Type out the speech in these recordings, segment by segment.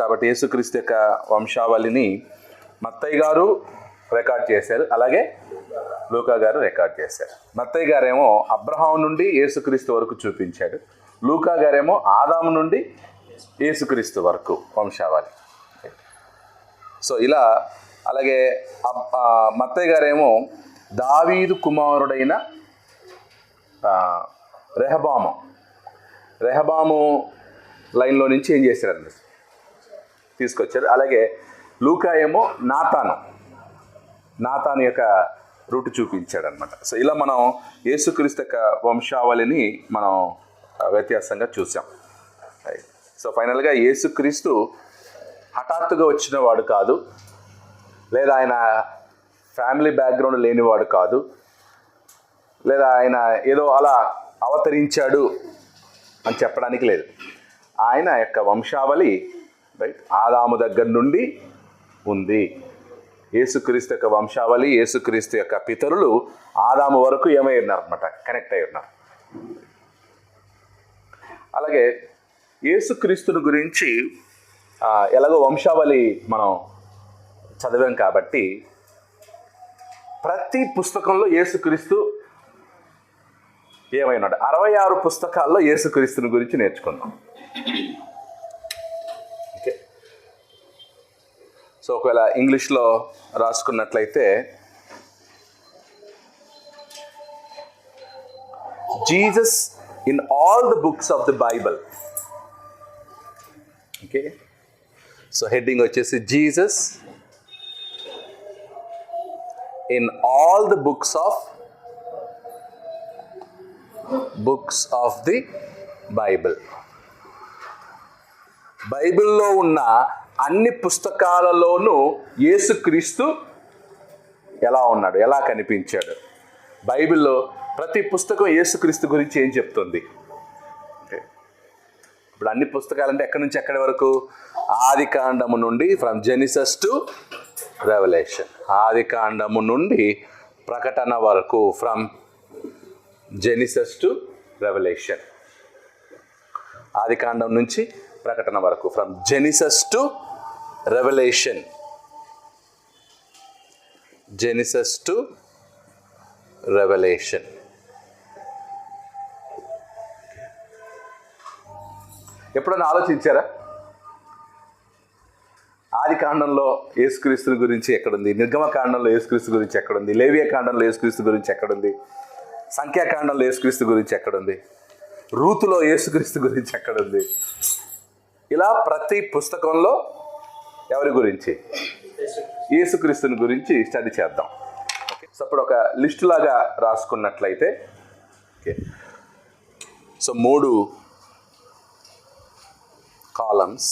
కాబట్టి యేసుక్రీస్తు యొక్క వంశావళిని మత్తయి గారు రికార్డ్ చేశారు, అలాగే లూకా గారు రికార్డ్ చేశారు. మత్తయి గారేమో అబ్రహాం నుండి యేసుక్రీస్తు వరకు చూపించాడు, లూకా గారేమో ఆదాము నుండి యేసుక్రీస్తు వరకు వంశావళి. సో ఇలా, అలాగే మత్తయి గారేమో దావీదు కుమారుడైన రెహబాము లైన్లో నుంచి ఏం చేశారండి, తీసుకొచ్చారు. అలాగే లూకా ఏమో నాతాను యొక్క రూట్ చూపించాడు అనమాట. సో ఇలా మనం యేసుక్రీస్తు యొక్క వంశావళిని మనం వ్యత్యాసంగా చూసాం. సో ఫైనల్గా యేసుక్రీస్తు హఠాత్తుగా వచ్చిన వాడు కాదు, లేదా ఆయన ఫ్యామిలీ బ్యాక్గ్రౌండ్ లేనివాడు కాదు, లేదా ఆయన ఏదో అలా అవతరించాడు అని చెప్పడానికి లేదు. ఆయన యొక్క వంశావళి ఆదాము దగ్గర నుండి ఉంది. యేసుక్రీస్తు యొక్క వంశావళి, యేసుక్రీస్తు యొక్క పితరులు ఆదాము వరకు ఏమై ఉన్నారనమాట, కనెక్ట్ అయి ఉన్నారు. అలాగే యేసుక్రీస్తుని గురించి ఎలాగో వంశావళి మనం చదివాం కాబట్టి ప్రతి పుస్తకంలో యేసుక్రీస్తు ఏమై ఉన్నాడు. 66 పుస్తకాల్లో యేసుక్రీస్తుని గురించి నేర్చుకుందాం. ఓకే, సో ఒకవేళ ఇంగ్లీష్లో రాసుకున్నట్లయితే Jesus in all the books of the Bible. Okay, so heading వచ్చేసి Jesus in all the books of the Bible. బైబిల్లో ఉన్న అన్ని పుస్తకాలలోనూ యేసుక్రీస్తు ఎలా ఉన్నాడు, ఎలా కనిపించాడు. బైబిల్లో ప్రతి పుస్తకం యేసుక్రీస్తు గురించి ఏం చెప్తుంది. ఇప్పుడు అన్ని పుస్తకాలంటే ఎక్కడి నుంచి ఎక్కడి వరకు, ఆది కాండము నుండి, ఫ్రమ్ జెనిసస్ టు రెవల్యూషన్. ఆది కాండము నుండి ప్రకటన వరకు, ఫ్రమ్ జెనిసస్ టు రెవల్యూషన్. ఆది కాండం నుంచి ప్రకటన వరకు, from Genesis to Revelation. Genesis to Revelation. ఎప్పుడైనా ఆలోచించారా? ఆది కాండంలో యేసుక్రీస్తు గురించి ఎక్కడుంది, నిర్గమకాండంలో యేసుక్రీస్తు గురించి ఎక్కడుంది, లేవియ కాండంలో యేసుక్రీస్తు గురించి ఎక్కడుంది, సంఖ్యాకాండంలో యేసుక్రీస్తు గురించి ఎక్కడుంది, రూతులో యేసుక్రీస్తు గురించి ఎక్కడుంది. ఇలా ప్రతి పుస్తకంలో ఎవరి గురించి, యేసుక్రీస్తుని గురించి స్టడీ చేద్దాం. ఓకే, సో అప్పుడు ఒక లిస్ట్ లాగా రాసుకున్నట్లయితే, ఓకే, సో 3 కాలమ్స్.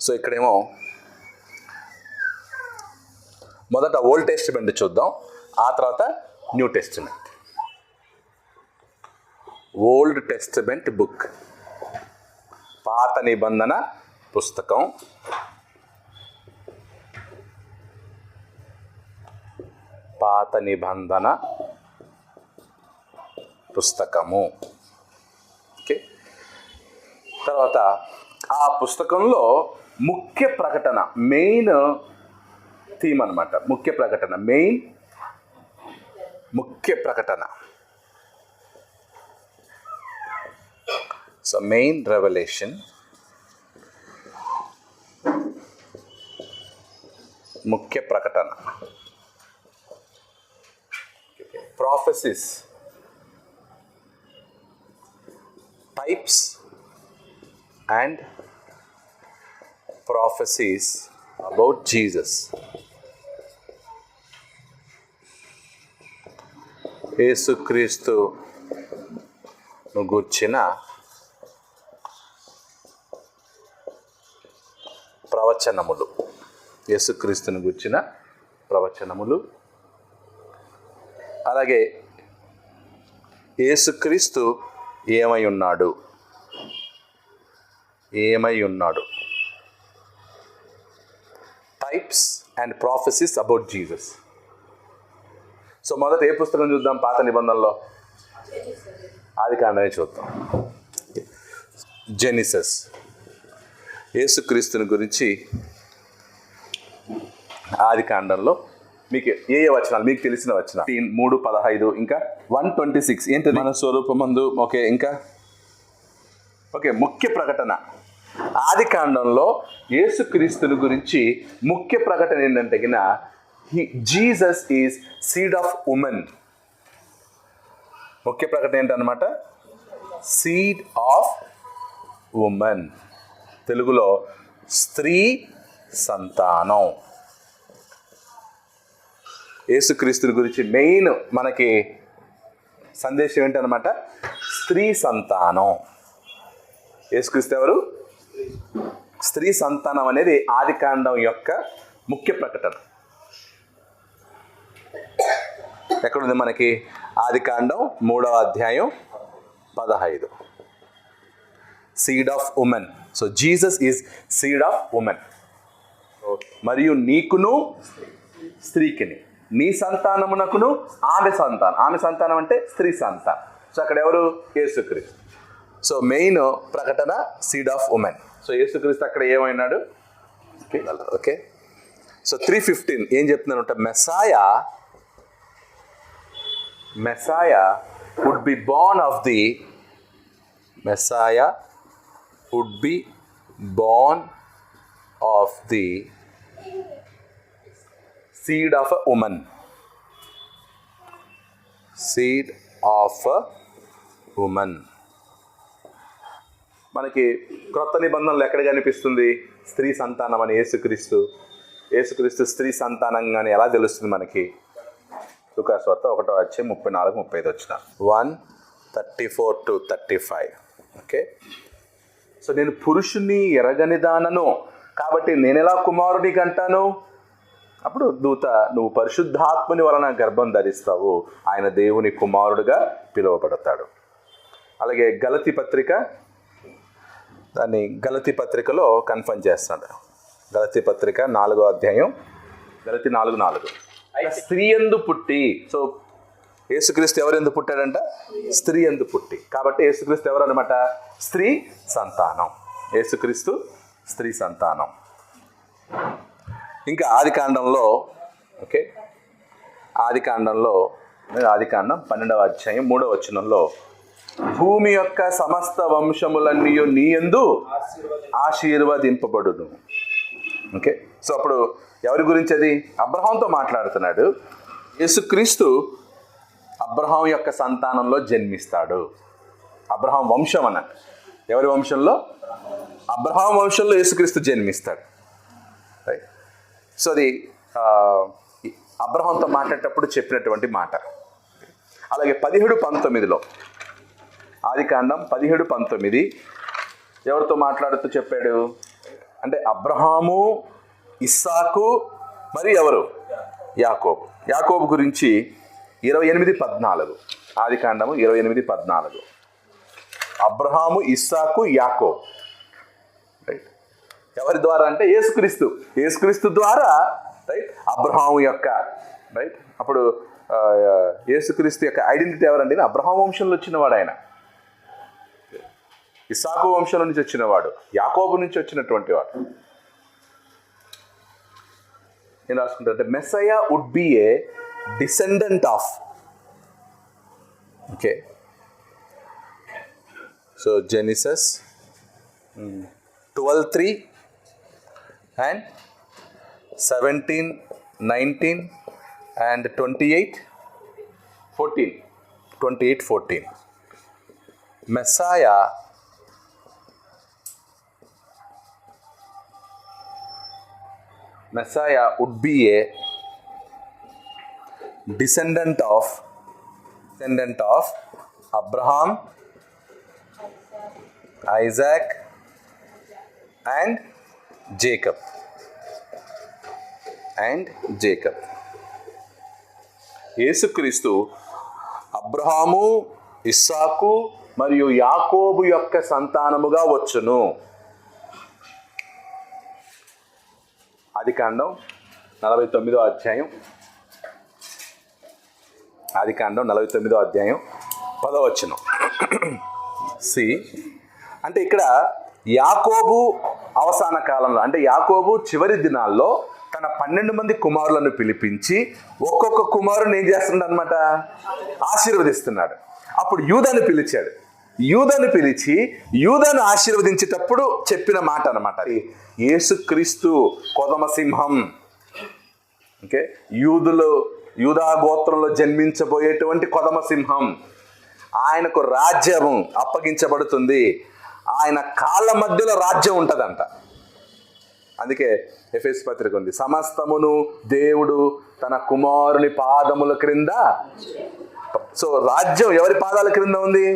సో ఇక్కడేమో మొదట ఓల్డ్ టెస్టిమెంట్ చూద్దాం, ఆ తర్వాత new testament. Old testament book, పాత నిబంధన పుస్తకం. పాత నిబంధన పుస్తకము. ఓకే, తర్వాత ఆ పుస్తకంలో ముఖ్య ప్రకటన, మెయిన్ థీమ్ అనమాట. ముఖ్య ప్రకటన, ముఖ్య ప్రకటన. సో మెయిన్ రెవల్యూషన్, ముఖ్య ప్రకటన. Prophecies, types and prophecies about Jesus. యేసుక్రీస్తును గూర్చిన ప్రవచనములు. యేసుక్రీస్తును గూర్చిన ప్రవచనములు. అలాగే యేసుక్రీస్తు ఏమై ఉన్నాడు? ఏమై ఉన్నాడు? Types and prophecies about Jesus. So మొదట ఏ పుస్తకం చూద్దాం? పాత నిబంధనలో ఆదికాండమే చూద్దాం. జెనిసిస్. యేసుక్రీస్తుని గురించి ఆదికాండంలో మీకు ఏ వచనాలు మీకు తెలిసిన వచనాలు? 3:15 ఇంకా 1:26 ఏంటది? మన స్వరూపమందు. ఓకే, ఇంకా ఓకే, ముఖ్య ప్రకటన. ఆదికాండంలో యేసుక్రీస్తుని గురించి ముఖ్య ప్రకటన ఏంటంటే Jesus is seed of women. ముఖ్య ప్రకటన ఏంటన్నమాట? Seed of women. తెలుగులో స్త్రీ సంతానం. యేసుక్రీస్తుని గురించి మెయిన్ మనకి సందేశం ఏంటన్నమాట? స్త్రీ సంతానం. యేసుక్రీస్తు ఎవరు? స్త్రీ సంతానం అనేది ఆదికాండం యొక్క ముఖ్య ప్రకటన. ఎక్కడుంది మనకి? ఆదికాండం 3వ అధ్యాయం 15. Seed of woman. So Jesus is seed of women. మరియు నీకును స్త్రీకిని, నీ సంతానమునకును ఆమె సంతానం. ఆమె సంతానం అంటే స్త్రీ సంతానం. సో అక్కడ ఎవరు? యేసుక్రీస్తు. సో మెయిన్ ప్రకటన సీడ్ ఆఫ్ ఉమెన్. సో యేసుక్రీస్తు అక్కడ ఏమైనాడు? ఓకే. సో 3:15 ఏం చెప్తున్నానంటే Messiah would be born of the seed of a woman. Seed of a woman. మనకి క్రొత్త నిబంధనలు ఎక్కడ కనిపిస్తుంది? స్త్రీ సంతానం అని. యేసుక్రీస్తు స్త్రీ సంతానంగానే ఎలా తెలుస్తుంది మనకి? లూకాసు వార్త 1వ అధ్యాయం 34-35 వచ్చిన 1:34-35. ఓకే. సో నేను పురుషుని ఎరగని దానను కాబట్టి నేను ఎలా కుమారుడికి అంటాను? అప్పుడు దూత, నువ్వు పరిశుద్ధాత్మని వలన గర్భం ధరిస్తావు, ఆయన దేవుని కుమారుడుగా పిలువబడతాడు. అలాగే గలతీ పత్రికలో కన్ఫర్మ్ చేస్తాడు. గలతీ పత్రిక 4వ అధ్యాయం, గలతీ 4:4. స్త్రీ యందు పుట్టి. సో యేసుక్రీస్తు ఎవరెందు పుట్టాడంట? స్త్రీ యందు పుట్టి. కాబట్టి యేసుక్రీస్తు ఎవరు అనమాట? స్త్రీ సంతానం. యేసుక్రీస్తు స్త్రీ సంతానం. ఇంకా ఆదికాండంలో ఆదికాండం 12వ అధ్యాయం 3వ వచనంలో భూమి యొక్క సమస్త వంశములన్నీ నీ యందు ఆశీర్వదింపబడును. ఓకే. సో అప్పుడు ఎవరి గురించి అది? అబ్రహాంతో మాట్లాడుతున్నాడు. యేసుక్రీస్తు అబ్రహాం యొక్క సంతానంలో జన్మిస్తాడు. అబ్రహాం వంశం అన్న. ఎవరి వంశంలో? అబ్రహాం వంశంలో యేసుక్రీస్తు జన్మిస్తాడు. రైట్. సో అది అబ్రహాంతో మాట్లాడేటప్పుడు చెప్పినటువంటి మాట. అలాగే 17:19 ఆదికాండం 17:19 ఎవరితో మాట్లాడుతూ చెప్పాడు అంటే అబ్రహాము, ఇస్సాకు మరియు ఎవరు? యాకోబు గురించి 28:14. ఆదికాండము 28:14. అబ్రహాము, ఇస్సాకు, యాకోబు. రైట్. ఎవరి ద్వారా అంటే యేసుక్రీస్తు ద్వారా. రైట్. అబ్రహాము యొక్క రైట్. అప్పుడు యేసుక్రీస్తు యొక్క ఐడెంటిటీ ఎవరండి? అబ్రహాం వంశంలో వచ్చినవాడు ఆయన. ఇస్సాకు వంశం నుంచి వచ్చినవాడు, యాకోబు నుంచి వచ్చినటువంటి వాడు. ఏం రాసుకుంటారంటే Messiah would be a descendant of. Okay. So Genesis 12:3 and 17, 19 and 28:14. Messiah would be a descendant of Abraham, Isaac and Jacob. యేసుక్రీస్తు అబ్రహాము, ఇస్సాకు మరియు యాకోబు యొక్క సంతానముగా వచ్చును. ఆదికాండం 49వ అధ్యాయం, ఆదికాండం 49వ అధ్యాయం 10వ వచనం. అంటే ఇక్కడ యాకోబు అవసాన కాలంలో, అంటే యాకోబు చివరి దినాల్లో తన 12 మంది కుమారులను పిలిపించి ఒక్కొక్క కుమారుని ఏం చేస్తున్నాడు అనమాట, ఆశీర్వదిస్తున్నాడు. అప్పుడు యూదాను పిలిచాడు. యూదాను పిలిచి యూదాను ఆశీర్వదించేటప్పుడు చెప్పిన మాట అనమాట, యేసుక్రీస్తు కొదమ సింహం. ఓకే, యూదా గోత్రంలో జన్మించబోయేటువంటి కొదమ సింహం, ఆయనకు రాజ్యం అప్పగించబడుతుంది, ఆయన కాళ్ళ మధ్యలో రాజ్యం ఉంటుందంట. అందుకే ఎఫెసు పత్రిక ఉంది, సమస్తమును దేవుడు తన కుమారుని పాదముల క్రింద. సో రాజ్యం ఎవరి పాదాల క్రింద ఉంది?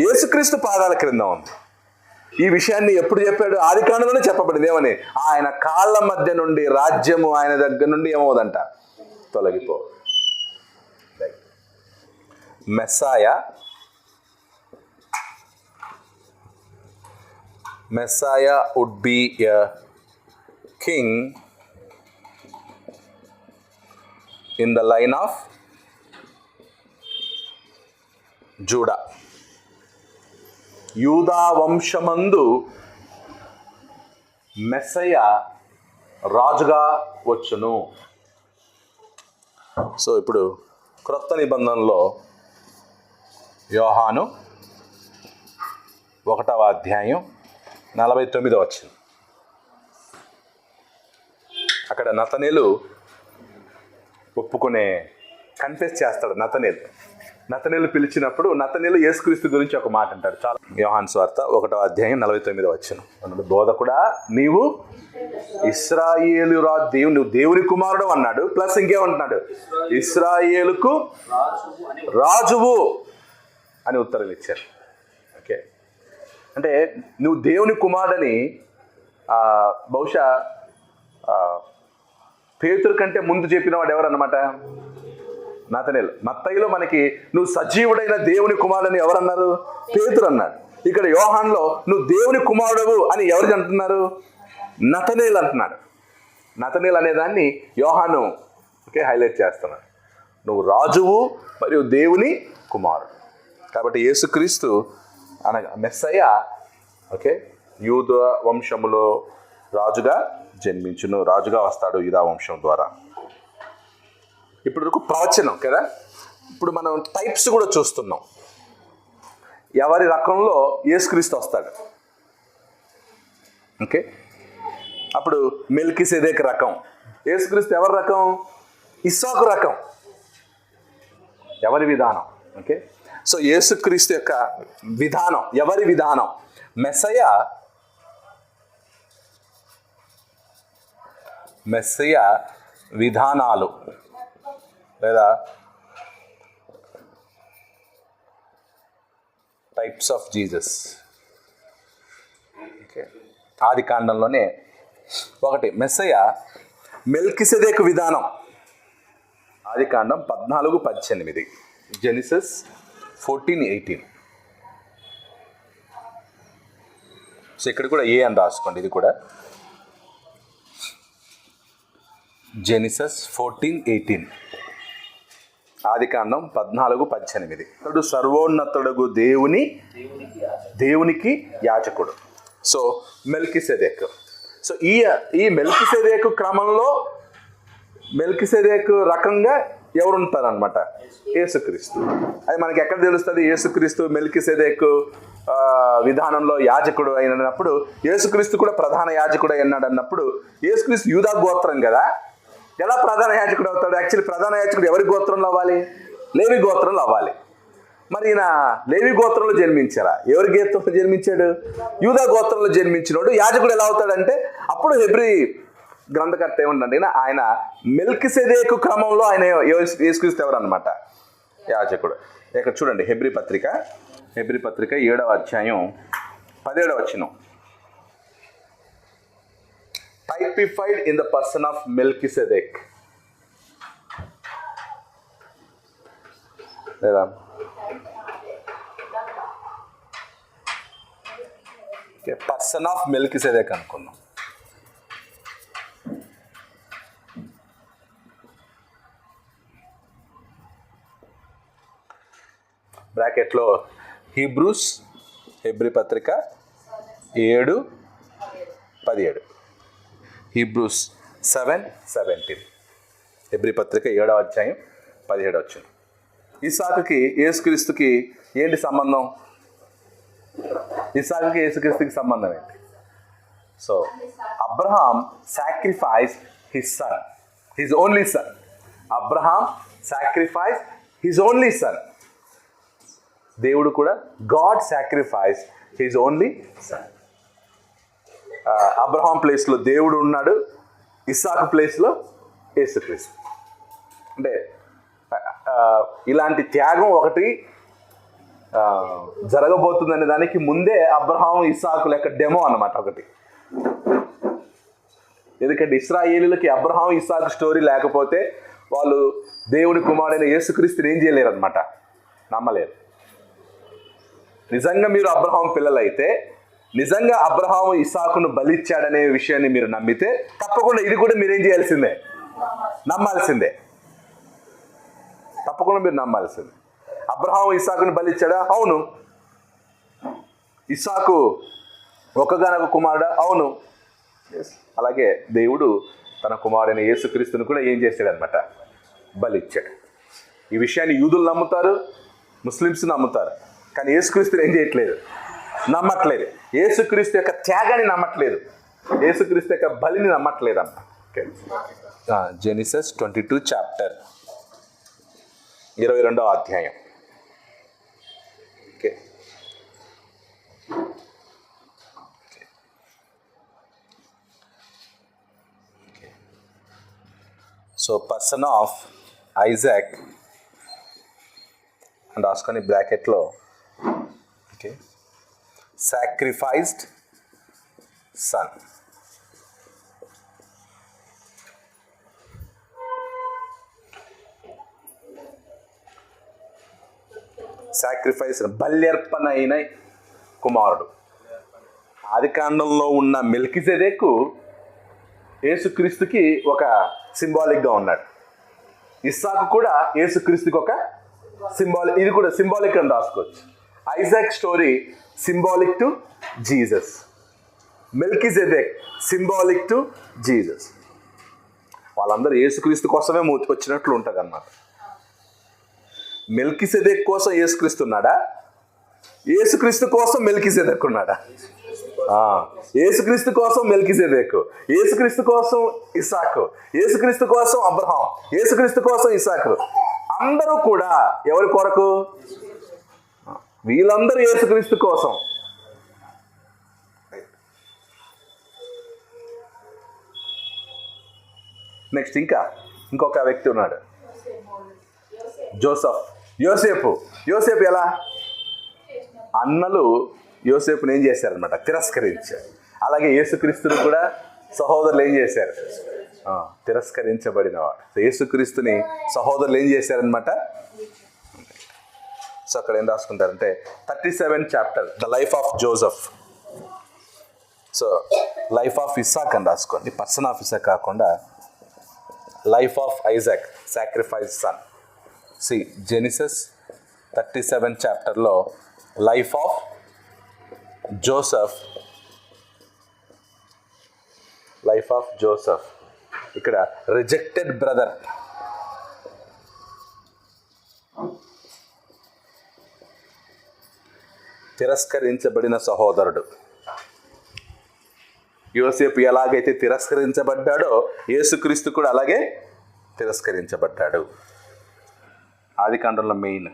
యేసుక్రీస్తు పాదాల క్రింద ఉంది. ఈ విషయాన్ని ఎప్పుడు చెప్పాడు? ఆదికాండంలోనే చెప్పబడింది. ఏమని? ఆయన కాళ్ళ మధ్య నుండి రాజ్యము ఆయన దగ్గర నుండి ఏమవుదంట, తొలగిపో. Messiah would be a king in the line of Judah. యూదా వంశమందు మెస్సయ రాజుగా వచ్చును. సో ఇప్పుడు క్రొత్త నిబంధనలో యోహాను 1వ అధ్యాయం 49వ వచనం. అక్కడ నతనేలు కన్ఫెస్ చేస్తాడు. నతనేలు పిలిచినప్పుడు నతనేలు యేసుక్రీస్తు గురించి ఒక మాట అంటాడు. చాలా యోహాను సువార్త 1వ అధ్యాయం 49వ వచనం. బోధకుడా, నీవు ఇశ్రాయేలు నువ్వు దేవుని కుమారుడు అన్నాడు. ప్లస్ ఇంకేమంటున్నాడు, ఇశ్రాయేలుకు రాజువు అని ఉత్తరం ఇచ్చారు. ఓకే, అంటే నువ్వు దేవుని కుమారుడని బహుశా పేతురు కంటే ముందు చెప్పిన వాడు ఎవరన్నమాట? నతనేలు. మత్తయిలో మనకి నువ్వు సజీవుడైన దేవుని కుమారుడని ఎవరన్నారు? పేతురు అన్నాడు. ఇక్కడ యోహాన్లో నువ్వు దేవుని కుమారుడవు అని ఎవరికి అంటున్నారు? నతనేలు అంటున్నాడు. నతనేలు అనేదాన్ని యోహాను హైలైట్ చేస్తున్నాడు. నువ్వు రాజువు మరియు దేవుని కుమారుడు. కాబట్టి యేసుక్రీస్తు అనగా మెస్సయ యూద వంశములో రాజుగా జన్మించును, రాజుగా వస్తాడు యూదా వంశం ద్వారా. ఇప్పుడు ప్రవచనం కదా. ఇప్పుడు మనం టైప్స్ కూడా చూస్తున్నాం. ఎవరి రకంలో యేసుక్రీస్తు వస్తాడు. ఓకే, అప్పుడు మెల్కీసెదెకు రకం. యేసుక్రీస్తు ఎవరి రకం? ఇస్సాకు రకం. ఎవరి విధానం? ఓకే, సో యేసుక్రీస్తు యొక్క విధానం ఎవరి విధానం? మెస్సయ విధానాలు లేదా టైప్స్ ఆఫ్ జీసస్. ఓకే, ఆది కాండంలోనే ఒకటి మెస్సయ మెల్కీసెదెకు విధానం. ఆది కాండం 14:18, జెనిసిస్ 14:18. సో ఇక్కడ కూడా ఏ అని రాసుకోండి. ఇది కూడా జెనిసిస్ 14:18, ఆది కాండం 14:18. అతడు సర్వోన్నతుడగు దేవునికి యాజకుడు. సో మెల్కీసెదెకు. సో ఈ మెల్కీసెదెకు క్రమంలో మెల్కీసెదెకు రకంగా ఎవరు ఉంటారనమాట? యేసుక్రీస్తు. అది మనకి ఎక్కడ తెలుస్తుంది? యేసుక్రీస్తు మెల్కీసెదెకు విధానంలో యాజకుడు అయినప్పుడు, యేసుక్రీస్తు కూడా ప్రధాన యాజకుడు అయినాడు అన్నప్పుడు, యేసుక్రీస్తు యూదా గోత్రం కదా, ఎలా ప్రధాన యాజకుడు అవుతాడు? యాక్చువల్లీ ప్రధాన యాజకుడు ఎవరి గోత్రంలో అవ్వాలి? లేవి గోత్రంలో అవ్వాలి. మరి ఈయన లేవి గోత్రంలో జన్మించారా? ఎవరి గోత్రంలో జన్మించాడు? యూదా గోత్రంలో జన్మించినోడు యాజకుడు ఎలా అవుతాడంటే, అప్పుడు హెబ్రీ గ్రంథకర్త ఏమంటే ఆయన మెల్కీసెదెకు క్రమంలో ఆయన యేసుక్రీస్తు ఎవరు అనమాట? యాజకుడు. ఇక్కడ చూడండి, హెబ్రీ పత్రిక 7వ అధ్యాయం 17వ వచనం. Typified in the person of Melchizedek. లేదా పర్సన్ ఆఫ్ మెల్కిసెదెక్ అనుకున్నాం. బ్రాకెట్లో హీబ్రూస్, హెబ్రీ పత్రిక 7:17, హీబ్రూస్ 7:17, హెబ్రీ పత్రిక 7వ అధ్యాయం 17 వచనం. ఇస్సాకుకి యేసుక్రీస్తుకి ఏంటి సంబంధం? ఇస్సాకుకి యేసుక్రీస్తుకి సంబంధం ఏంటి? So Abraham sacrifice his son, his only sun. Abraham sacrifice his only sun. దేవుడు కూడా God sacrifice his only sun. Abraham ప్లేస్లో దేవుడు ఉన్నాడు, ఇస్సాకు ప్లేస్లో యేసుక్రీస్తు. అంటే ఇలాంటి త్యాగం ఒకటి జరగబోతుందనే దానికి ముందే అబ్రహాం ఇస్సాకు లెక్క డెమో అన్నమాట ఒకటి. ఎందుకంటే ఇశ్రాయేలీలకి అబ్రహాం ఇస్సాకు స్టోరీ లేకపోతే వాళ్ళు దేవుని కుమారుడైన యేసుక్రీస్తుని ఏం చేయలేరు అనమాట, నమ్మలేరు. నిజంగా మీరు అబ్రహాం పిల్లలైతే, నిజంగా అబ్రహాము ఇస్సాకును బలిచ్చాడనే విషయాన్ని మీరు నమ్మితే తప్పకుండా ఇది కూడా మీరేం చేయాల్సిందే, నమ్మాల్సిందే. తప్పకుండా మీరు నమ్మాల్సిందే. అబ్రహాము ఇస్సాకును బలిచ్చాడా? అవును. ఇస్సాకు ఒక్కగానొక కుమారుడా? అవును. అలాగే దేవుడు తన కుమారుడైన యేసుక్రీస్తును కూడా ఏం చేశాడనమాట, బలిచ్చాడు. ఈ విషయాన్ని యూదులు నమ్ముతారు, ముస్లిమ్స్ నమ్ముతారు. కానీ యేసుక్రీస్తుని ఏం చేయట్లేదు, నమ్మట్లేదు. యేసుక్రీస్తు యొక్క త్యాగాన్ని నమ్మట్లేదు, యేసుక్రీస్తు యొక్క బలిని నమ్మట్లేదు అన్న. జెనిసిస్ 22 చాప్టర్ 22వ అధ్యాయం. Okay, so person of Isaac అని రాసుకొని బ్రాకెట్లో ఓకే, సాక్రిఫైస్డ్ సన్. సాక్రిఫైస్, బల్యర్పణ అయిన కుమారుడు. ఆదికాండంలో ఉన్న మెల్కిసెదెకు యేసుక్రీస్తుకి ఒక సింబాలిక్గా ఉన్నాడు. ఇస్సాకు కూడా యేసుక్రీస్తుకి ఒక సింబాలిక్, ఇది కూడా సింబాలిక్ అని రాసుకోవచ్చు. Isaac story symbolic to Jesus, Melchizedek symbolic to Jesus. వాళ్ళందరూ యేసుక్రీస్తు కోసమే వచ్చినట్లు ఉంటుంది అన్నమాట. మెల్కిసెదెక్ కోసం యేసుక్రీస్తు ఉన్నాడా? యేసుక్రీస్తు కోసం మెల్కిసెదెక్ ఉన్నాడా? యేసుక్రీస్తు కోసం మెల్కిసెదెక్, యేసుక్రీస్తు కోసం ఇస్సాకు, యేసుక్రీస్తు కోసం అబ్రహాం, యేసుక్రీస్తు కోసం ఇస్సాకు. అందరూ కూడా ఎవరి కొరకు? వీళ్ళందరూ యేసుక్రీస్తు కోసం. నెక్స్ట్ ఇంకొక వ్యక్తి ఉన్నాడు, జోసెఫ్. యోసేపు ఎలా? అన్నలు యోసేపుని ఏం చేశారనమాట, తిరస్కరించారు. అలాగే యేసుక్రీస్తుని కూడా సహోదరులు ఏం చేశారు, తిరస్కరించబడిన వాడు. యేసుక్రీస్తుని సహోదరులు ఏం చేశారనమాట. సో అక్కడ ఏం రాసుకుంటారంటే 37 chapter the life of Joseph. So life of Isaac అని రాసుకోండి, పర్సన్ ఆఫ్ ఇస్సాక్ కాకుండా life of Isaac, sacrifice son. See Genesis 37 చాప్టర్లో life of Joseph, life of Joseph. ఇక్కడ రిజెక్టెడ్ బ్రదర్, తిరస్కరించబడిన సహోదరుడు. యోసేపు ఎలాగైతే తిరస్కరించబడ్డాడో యేసుక్రీస్తు కూడా అలాగే తిరస్కరించబడ్డాడు. ఆదికాండంలో మెయిన్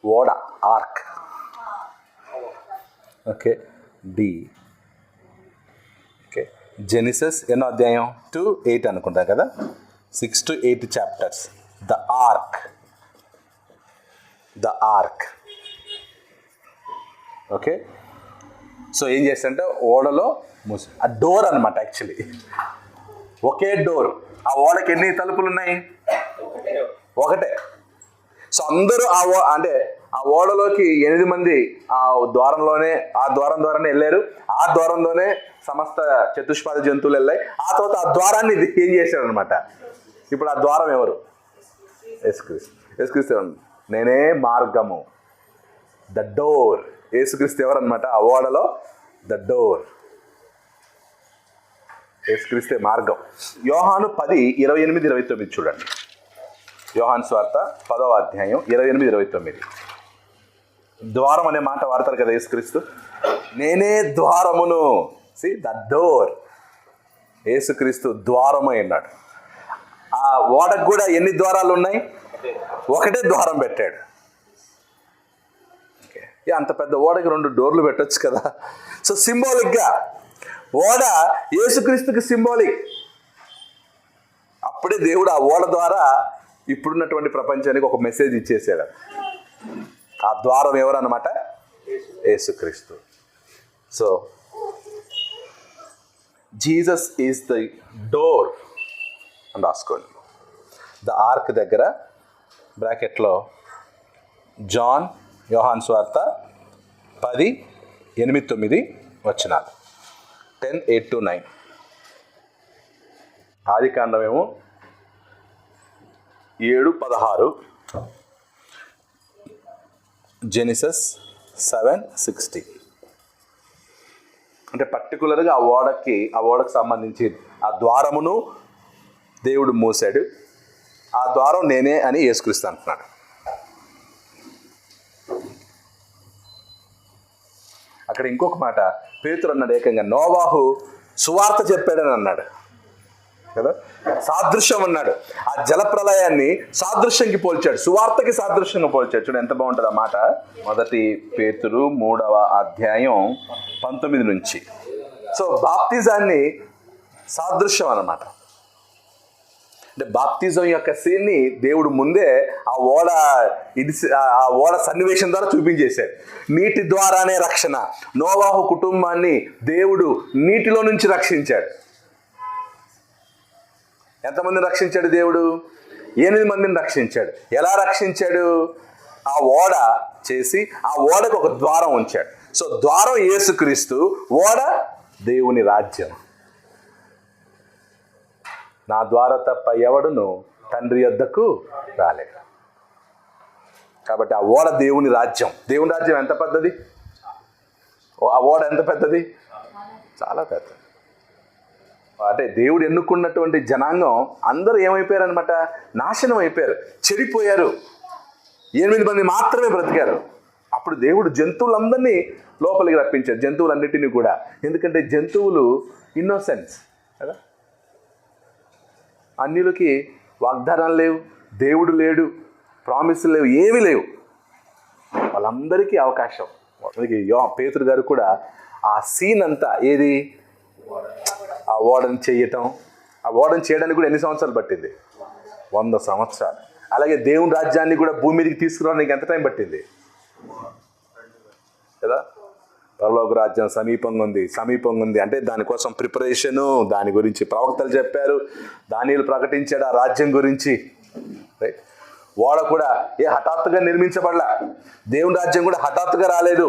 ఓడ, ఆర్క్. ఓకే, డి. ఓకే, జెనిసిస్ ఎన్నో అధ్యాయం 2-8 అనుకుంటా కదా, 6 to 8 chapters. The ark. Okay, so ఏం చేస్తారంటే ఓడలో ఆ డోర్ అనమాట. యాక్చువల్లీ ఒకే డోర్. ఆ ఓడకి ఎన్ని తలుపులు ఉన్నాయి? ఒకటే. సో అందరూ ఆ ఓడలోకి 8 మంది ఆ ద్వారం ద్వారానే వెళ్ళారు. ఆ ద్వారంలోనే సమస్త చతుష్పాద జంతువులు వెళ్ళాయి. ఆ తర్వాత ఆ ద్వారాన్ని ఏం చేశాడు అనమాట. ఇప్పుడు ఆ ద్వారం ఎవరు? యేసుక్రీస్తు. నేనే మార్గము, ద డోర్. యేసుక్రీస్తు ఎవరనమాట? ఆ ఓడలో ద డోర్. యేసుక్రీస్తే మార్గం. యోహాను 10:28-29 చూడండి. యోహాను సువార్త 10వ అధ్యాయం 28-29. ద్వారం అనే మాట వాడతారు కదా యేసుక్రీస్తు. నేనే ద్వారమును. See the door. యేసుక్రీస్తు ద్వారమై ఉన్నాడు. ఆ ఓడకు కూడా ఎన్ని ద్వారాలు ఉన్నాయి? ఒకటే ద్వారం పెట్టాడు. అంత పెద్ద ఓడకి 2 డోర్లు పెట్టొచ్చు కదా. సో సింబాలిక్గా ఓడ యేసుక్రీస్తుకి సింబాలిక్. అప్పుడే దేవుడు ఆ ఓడ ద్వారా ఇప్పుడున్నటువంటి ప్రపంచానికి ఒక మెసేజ్ ఇచ్చేసాడు. ఆ ద్వారం ఎవరన్నమాట? యేసుక్రీస్తు. So Jesus is the door అని రాసుకోండి. ద ఆర్క్ దగ్గర బ్రాకెట్లో యోహాను సువార్త 10:8-9 వచనాలు. 10:8-9. ఆదికాండమేమో 7:16. జెనిసస్ 7:60. అంటే పర్టికులర్గా ఆ ఓడకు సంబంధించి ఆ ద్వారమును దేవుడు మూసాడు. ఆ ద్వారం నేనే అని యేసుక్రీస్తు అంటున్నాడు. అక్కడ ఇంకొక మాట పేతురు అన్నాడు, ఏకంగా నోవాహు సువార్త చెప్పాడని అన్నాడు కదా. సాదృశ్యం అన్నాడు. ఆ జలప్రలయాన్ని సాదృశ్యంకి పోల్చాడు, సువార్తకి సాదృశ్యంగా పోల్చాడు. చూడు ఎంత బాగుంటుంది ఆ మాట. 1 పేతురు 3వ అధ్యాయం 19 నుంచి. సో బాప్తిజాన్ని సాదృశ్యం అన్నమాట. అంటే బాప్తిజం యొక్క సీన్ని దేవుడు ముందే ఆ ఓడ సన్నివేశం ద్వారా చూపించేశాడు. నీటి ద్వారానే రక్షణ. నోవాహు కుటుంబాన్ని దేవుడు నీటిలో నుంచి రక్షించాడు. ఎంతమందిని రక్షించాడు దేవుడు? 8 మందిని రక్షించాడు. ఎలా రక్షించాడు? ఆ ఓడ చేసి ఆ ఓడకు ఒక ద్వారం ఉంచాడు. సో ద్వారం యేసుక్రీస్తు, ఓడ దేవుని రాజ్యం. నా ద్వారా తప్ప ఎవడును తండ్రి యొద్దకు రాలేడు. కాబట్టి ఆ ఓడ దేవుని రాజ్యం. దేవుని రాజ్యం ఎంత పెద్దది? ఆ ఓడ ఎంత పెద్దది? చాలా పెద్దది. అంటే దేవుడు ఎన్నుకున్నటువంటి జనాంగం అందరూ ఏమైపోయారు అనమాట? నాశనం అయిపోయారు, చెడిపోయారు. 8 మంది మాత్రమే బ్రతికారు. అప్పుడు దేవుడు జంతువులందరినీ లోపలికి రప్పించారు, జంతువులన్నిటినీ కూడా. ఎందుకంటే జంతువులు ఇన్నోసెన్స్ కదా. అన్యులకి వాగ్దానాలు లేవు, దేవుడు లేడు, ప్రామిసులు లేవు, ఏమీ లేవు. వాళ్ళందరికీ అవకాశం. పేతురు గారు కూడా ఆ సీన్ అంతా ఏది? ఆ ఓడను చేయటం. ఆ ఓడను చేయడానికి కూడా ఎన్ని సంవత్సరాలు పట్టింది? 100 సంవత్సరాలు. అలాగే దేవుని రాజ్యాన్ని కూడా భూమి మీదకి తీసుకురావడానికి ఎంత టైం పట్టింది కదా. పరలోక రాజ్యం సమీపంగా ఉంది అంటే దానికోసం ప్రిపరేషను, దాని గురించి ప్రవక్తలు చెప్పారు, దానియేలు ప్రకటించాడు ఆ రాజ్యం గురించి. రైట్. ఓడ కూడా హఠాత్తుగా నిర్మించబడలా. దేవుని రాజ్యం కూడా హఠాత్తుగా రాలేదు.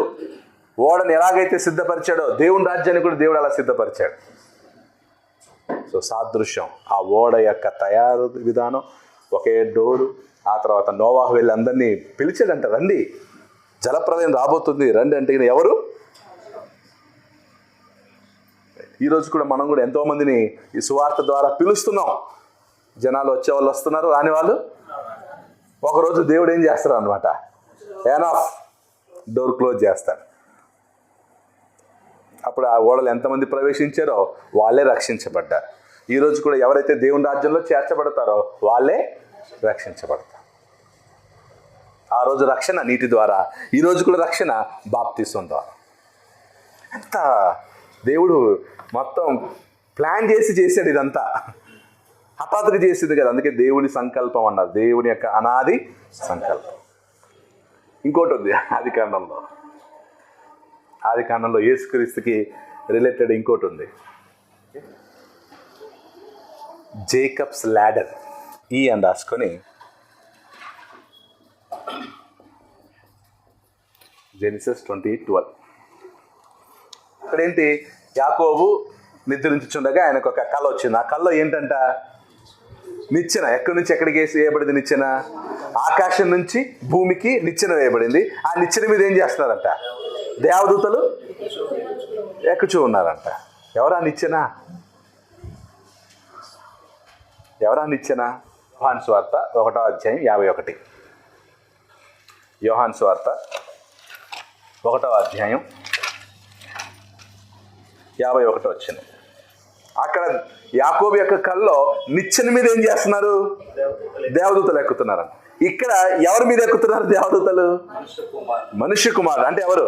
ఓడని ఎలాగైతే సిద్ధపరిచాడో దేవుని రాజ్యాన్ని కూడా దేవుడు అలా సిద్ధపరిచాడు. సో సాదృశ్యం. ఆ ఓడ యొక్క తయారు విధానం, ఒకే డోరు. ఆ తర్వాత నోవాహు వెళ్ళి అందరినీ పిలిచాడంట, రండి జలప్రలయం రాబోతుంది, రండి అంటే ఎవరు? ఈరోజు కూడా మనం కూడా ఎంతోమందిని ఈ సువార్త ద్వారా పిలుస్తున్నాం. జనాలు వచ్చేవాళ్ళు వస్తున్నారు, రాని వాళ్ళు. ఒకరోజు దేవుడు ఏం చేస్తారు అనమాట, ఎనఫ్, డోర్ క్లోజ్ చేస్తాడు. అప్పుడు ఆ ఓడలు ఎంతమంది ప్రవేశించారో వాళ్ళే రక్షించబడ్డారు. ఈరోజు కూడా ఎవరైతే దేవుని రాజ్యంలో చేర్చబడతారో వాళ్ళే రక్షించబడతారు. ఆ రోజు రక్షణ నీటి ద్వారా, ఈరోజు కూడా రక్షణ బాప్తిసం ద్వారా. ఎంత దేవుడు మొత్తం ప్లాన్ చేశాడు ఇదంతా. హఠాత్తుగా చేసేది కదా. అందుకే దేవుని సంకల్పం అన్నారు, దేవుని యొక్క అనాది సంకల్పం. ఇంకోటి ఉంది ఆదికాండంలో యేసుక్రీస్తుకి రిలేటెడ్ ఇంకోటి ఉంది, జేకబ్స్ ల్యాడర్. ఈ అని రాసుకొని జెనిసిస్ 20:12. ఇక్కడ ఏంటి, యాకోబు నిద్రించుచుండగా ఆయనకు ఒక కళ వచ్చింది. ఆ కళలో ఏంటంట, నిచ్చెన ఎక్కడి నుంచి ఎక్కడికి వేయబడింది, నిచ్చెన ఆకాశం నుంచి భూమికి నిచ్చెన వేయబడింది. ఆ నిచ్చెన మీద ఏం చేస్తున్నారంట, దేవదూతలు ఎక్కుచూ ఉన్నారంట. ఎవరా నిచ్చెన, ఎవరా నిచ్చెన? యోహాను సువార్త 1:51. యోహాను సువార్త 1:51. అక్కడ యాకోబు యొక్క కళ్ళలో నిచ్చెన మీద ఏం చేస్తున్నారు, దేవదూతలు ఎక్కుతున్నారంట. ఇక్కడ ఎవరి మీద ఎక్కుతున్నారు దేవదూతలు? మనుష్య కుమారుడు. అంటే ఎవరు?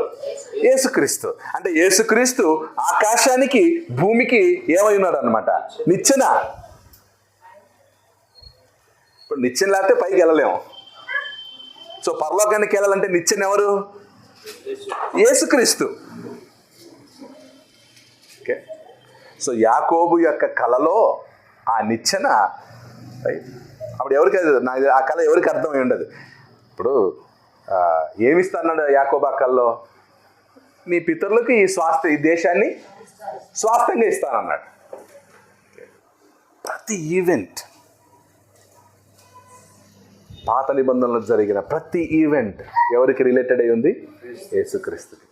యేసుక్రీస్తు. అంటే యేసుక్రీస్తు ఆకాశానికి భూమికి ఏమై ఉన్నాడు అనమాట, నిచ్చెన. ఇప్పుడు నిచ్చెన లేకపోతే పైకి వెళ్ళలేము. సో పరలోకానికి వెళ్ళాలంటే నిచ్చెన ఎవరు? యేసుక్రీస్తు. ఓకే. సో యాకోబు యొక్క కళలో ఆ నిచ్చెన, అప్పుడు ఎవరికి ఆ కళ ఎవరికి అర్థమై ఉండదు. ఇప్పుడు ఏమిస్తాడు యాకోబు ఆ కళలో, నీ పితరులకు ఈ దేశాన్ని స్వాస్థ్యంగా ఇస్తానన్నాడు. ప్రతి ఈవెంట్, పాత నిబంధనలో జరిగిన ప్రతి ఈవెంట్ ఎవరికి రిలేటెడ్ అయి ఉంది? యేసుక్రీస్తుకి.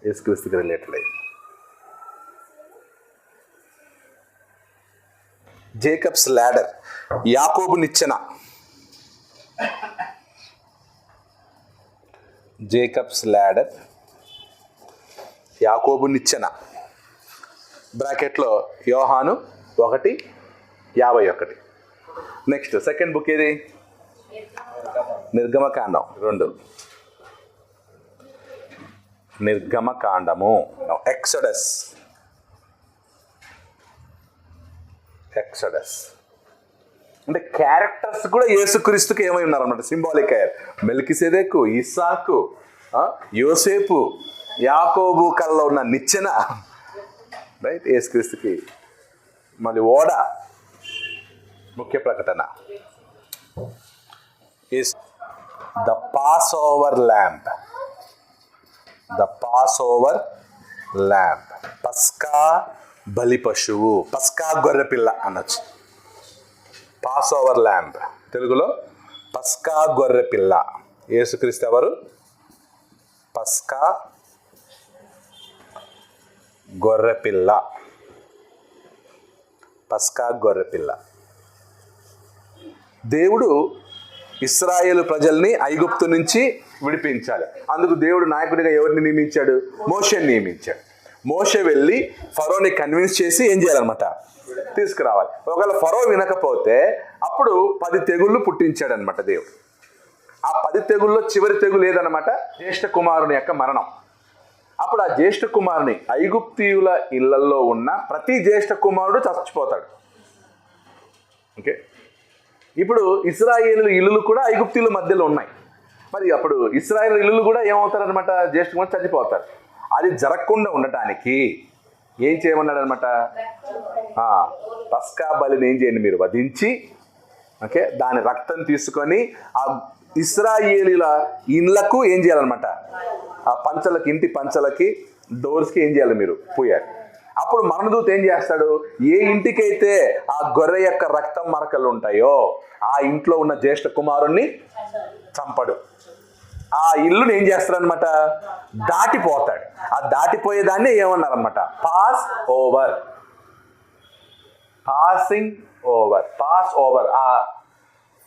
యేసుక్రీస్తుకి రిలేటెడ్ అయ్యి. జేకబ్స్ ల్యాడర్, యాకోబు నిచ్చెన. జేకబ్స్ ల్యాడర్, యాకోబు నిచ్చెన. బ్రాకెట్లో యోహాను 1:51. నెక్స్ట్ సెకండ్ బుక్ ఏది? నిర్గమకాండం 2. నిర్గమకాండము, ఎక్సడస్. అంటే క్యారెక్టర్స్ కూడా యేసుక్రీస్తుకి ఏమై ఉన్నారన్నమాట, సింబాలిక్ అయ్యారు. మెల్కిసెదెకు, ఇస్సాకు, యోసేపు, యాకోబు కళ్ళలో ఉన్న నిచ్చెన, రైట్, యేసుక్రీస్తుకి. మళ్ళీ ఓడ, ముఖ్య ప్రకటన, is the Passover lamb. The Passover lamb. పస్కా బలి పశువు, పస్కా గొర్రెపిల్ల అనొచ్చు. పాసోవర్ ల్యాంబ్, తెలుగులో పస్కా గొర్రెపిల్ల. యేసుక్రీస్తు ఎవరు? పస్కా గొర్రెపిల్ల. పస్కా గొర్రెపిల్ల. దేవుడు ఇశ్రాయేలు ప్రజల్ని ఐగుప్తు నుంచి విడిపించాలి. అందుకు దేవుడు నాయకుడిగా ఎవరిని నియమించాడు? మోషేని నియమించాడు. మోషే వెళ్ళి ఫరోని కన్విన్స్ చేసి ఏం చేయాలన్నమాట, తీసుకురావాలి. ఒకవేళ ఫరో వినకపోతే అప్పుడు 10 తెగుళ్ళు పుట్టించాడు అనమాట దేవుడు. ఆ 10 తెగుల్లో చివరి తెగులు ఏదన్నమాట, జ్యేష్ఠ కుమారుని యొక్క మరణం. అప్పుడు ఆ జ్యేష్ఠ కుమారుని ఐగుప్తీయుల ఇళ్లలో ఉన్న ప్రతి జ్యేష్ఠ కుమారుడు చచ్చిపోతాడు. ఓకే. ఇప్పుడు ఇశ్రాయేలు ఇల్లులు కూడా ఐగుప్తీయుల మధ్యలో ఉన్నాయి. మరి అప్పుడు ఇశ్రాయేలు ఇల్లులు కూడా ఏమవుతారనమాట, జ్యేష్ఠ కుమారుడు చచ్చిపోతారు. అది జరగకుండా ఉండటానికి ఏం చేయమన్నాడు అనమాట, పస్కా బలిని ఏం చేయండి మీరు, వధించి, ఓకే, దాని రక్తం తీసుకొని ఆ ఇశ్రాయేలీల ఇళ్ళకు ఏం చేయాలన్నమాట, ఆ పంచలకి, ఇంటి పంచలకి, డోర్స్కి ఏం చేయాలి మీరు, పూయాలి. అప్పుడు మరణదూత ఏం చేస్తాడు, ఏ ఇంటికైతే ఆ గొర్రె యొక్క రక్తం మరకలు ఉంటాయో ఆ ఇంట్లో ఉన్న జ్యేష్ఠ కుమారుణ్ణి చంపడు. ఆ ఇల్లుని ఏం చేస్తాడనమాట, దాటిపోతాడు. ఆ దాటిపోయేదాన్ని ఏమన్నారనమాట, pass over. Passing over, pass over. ఆ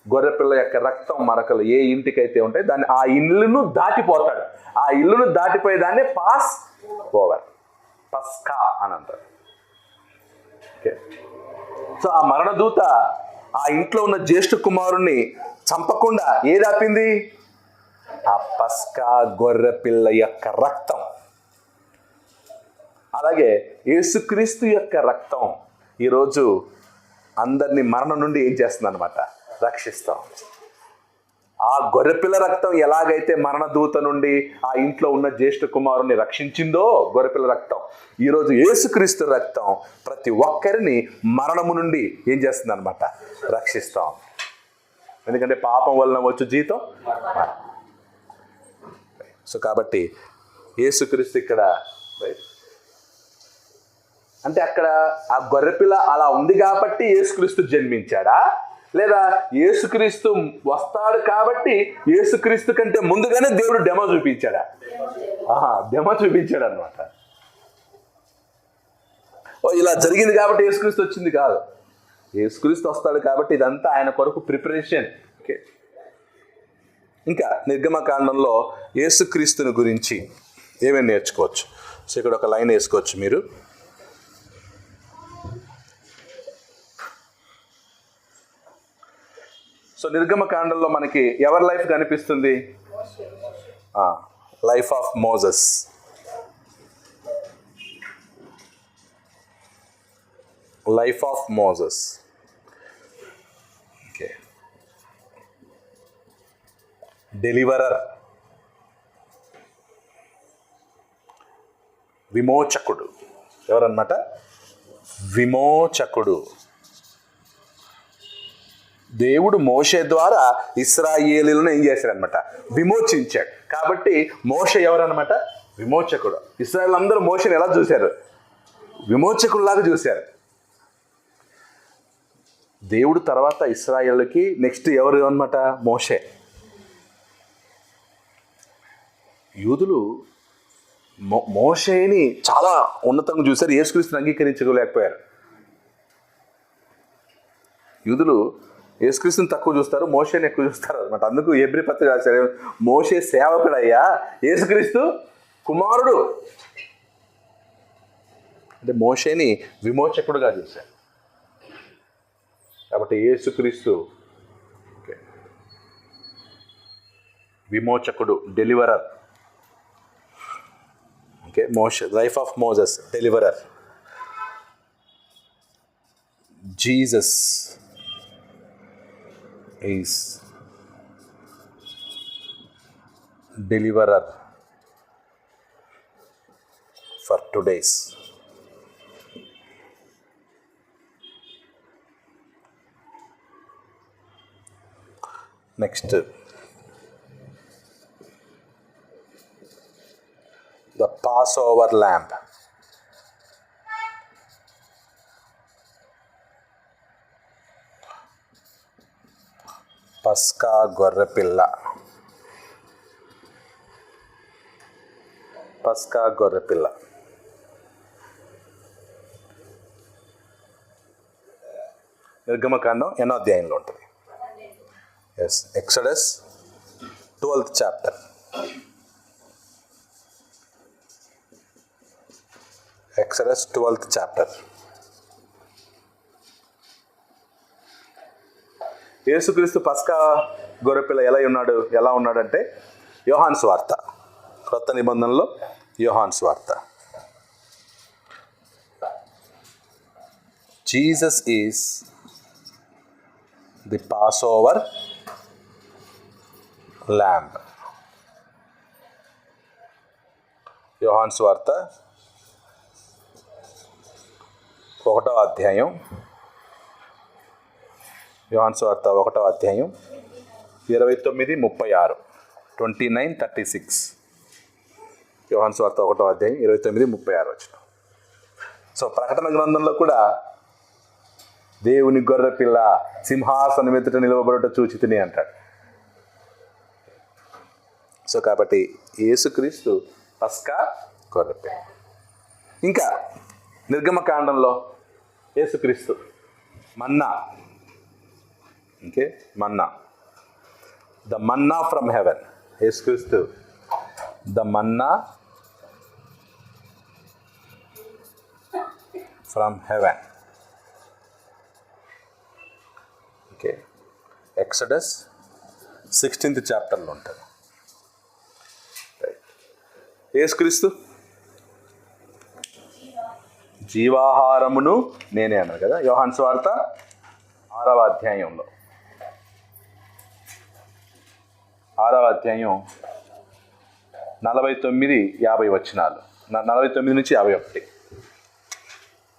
గొర్రెపిల్ల యొక్క రక్తం మరకలు ఏ ఇంటికైతే ఉంటాయి దాన్ని, ఆ ఇల్లును దాటిపోతాడు. ఆ ఇల్లును దాటిపోయేదాన్ని పాస్ ఓవర్, పస్కా అని అంటారు. ఓకే. సో ఆ మరణదూత ఆ ఇంట్లో ఉన్న జ్యేష్ఠ కుమారుణ్ణి చంపకుండా ఏది ఆపింది, ఆ పస్కా గొర్రెపిల్ల యొక్క రక్తం. అలాగే యేసుక్రీస్తు యొక్క రక్తం ఈరోజు అందరినీ మరణం నుండి ఏం చేస్తుంది అనమాట, రక్షిస్తాం. ఆ గొర్రెపిల్ల రక్తం ఎలాగైతే మరణదూత నుండి ఆ ఇంట్లో ఉన్న జ్యేష్ఠ కుమారుని రక్షించిందో, గొర్రెపిల్ల రక్తం, ఈరోజు యేసుక్రీస్తు రక్తం ప్రతి ఒక్కరిని మరణము నుండి ఏం చేస్తుంది అనమాట, రక్షిస్తాం. ఎందుకంటే పాపం వలన వచ్చు జీతం సో కాబట్టి యేసుక్రీస్తు ఇక్కడ అంటే అక్కడ ఆ గొర్రెపిల్ల అలా ఉంది కాబట్టి యేసుక్రీస్తు జన్మించాడా, లేదా యేసుక్రీస్తు వస్తాడు కాబట్టి యేసుక్రీస్తు కంటే ముందుగానే దేవుడు డెమో చూపించాడా? డెమో చూపించాడు అనమాట. ఇలా జరిగింది కాబట్టి యేసుక్రీస్తు వచ్చింది కాదు, యేసుక్రీస్తు వస్తాడు కాబట్టి ఇదంతా ఆయన కొరకు ప్రిపరేషన్. ఓకే, ఇంకా నిర్గమకాండంలో యేసుక్రీస్తుని గురించి ఏమేమి నేర్చుకోవచ్చు? సో ఇక్కడ ఒక లైన్ వేసుకోవచ్చు మీరు. సో నిర్గమకాండంలో మనకి ఎవరి లైఫ్ కనిపిస్తుంది? Life of Moses. Life of Moses. Okay, deliverer, విమోచకుడు. ఎవరన్నమాట? విమోచకుడు. దేవుడు మోషే ద్వారా ఇశ్రాయేలీయులను ఏం చేశాడనమాట? విమోచించాడు. కాబట్టి మోషే ఎవరన్నమాట? విమోచకుడు. ఇశ్రాయేలు అందరూ మోషేని ఎలా చూశారు? విమోచకుడిలాగా చూశారు. దేవుడు తర్వాత ఇశ్రాయేలుకి నెక్స్ట్ ఎవరు అన్నమాట? మోషే. యూదులు మోషేని చాలా ఉన్నతంగా చూశారు, యేసుక్రీస్తుని అంగీకరించలేకపోయారు. యూదులు యేసుక్రీస్తుని తక్కువ చూస్తారు, మోషేని ఎక్కువ చూస్తారు అనమాట. అందుకు హెబ్రీ పత్రిక రాశారు, మోషే సేవకుడయ్యా, యేసుక్రీస్తు కుమారుడు. అంటే మోషేని విమోచకుడుగా చూశారు. కాబట్టి యేసుక్రీస్తు విమోచకుడు, deliverer. Okay, Moshe, life of Moses, deliverer. Jesus is deliverer for today's. Next, the Passover lamb. పస్కా గొర్రెపిల్ల. పస్కా గొర్రెపిల్ల. నిర్గమకాండం 8వ అధ్యాయంలో ఉంటుంది. Yes, Exodus 12th chapter. Exodus 12th chapter. యేసుక్రీస్తు పస్కా గొర్రెపిల్ల ఎలా ఉన్నాడంటే యోహాను సువార్త, క్రొత్త నిబంధనలో యోహాను సువార్త. Jesus is the pass over lamb. యోహాను సువార్త 1వ అధ్యాయం. యోహాను సువార్త 1వ అధ్యాయం 29-36, 29-36. యోహాను సువార్త 1వ అధ్యాయం 29-36 వచ్చిన. సో ప్రకటన గ్రంథంలో కూడా దేవుని గొర్రెపిల్ల సింహాసనం ఎదుట నిలవబడుట చూచితిని అంటాడు. సో కాబట్టి యేసుక్రీస్తు పస్కా గొర్రెపిల్ల. ఇంకా నిర్గమకాండంలో యేసుక్రీస్తు manna. Okay, manna, the manna from heaven. యేసుక్రీస్తు the manna from heaven. Okay, Exodus 16th చాప్టర్లో ఉంటుంది. యేసుక్రీస్తు జీవాహారమును నేనే అన్నారు కదా యోహాను సువార్త 6వ అధ్యాయంలో. 6వ అధ్యాయం 49-50 వచనాలు, 49-51.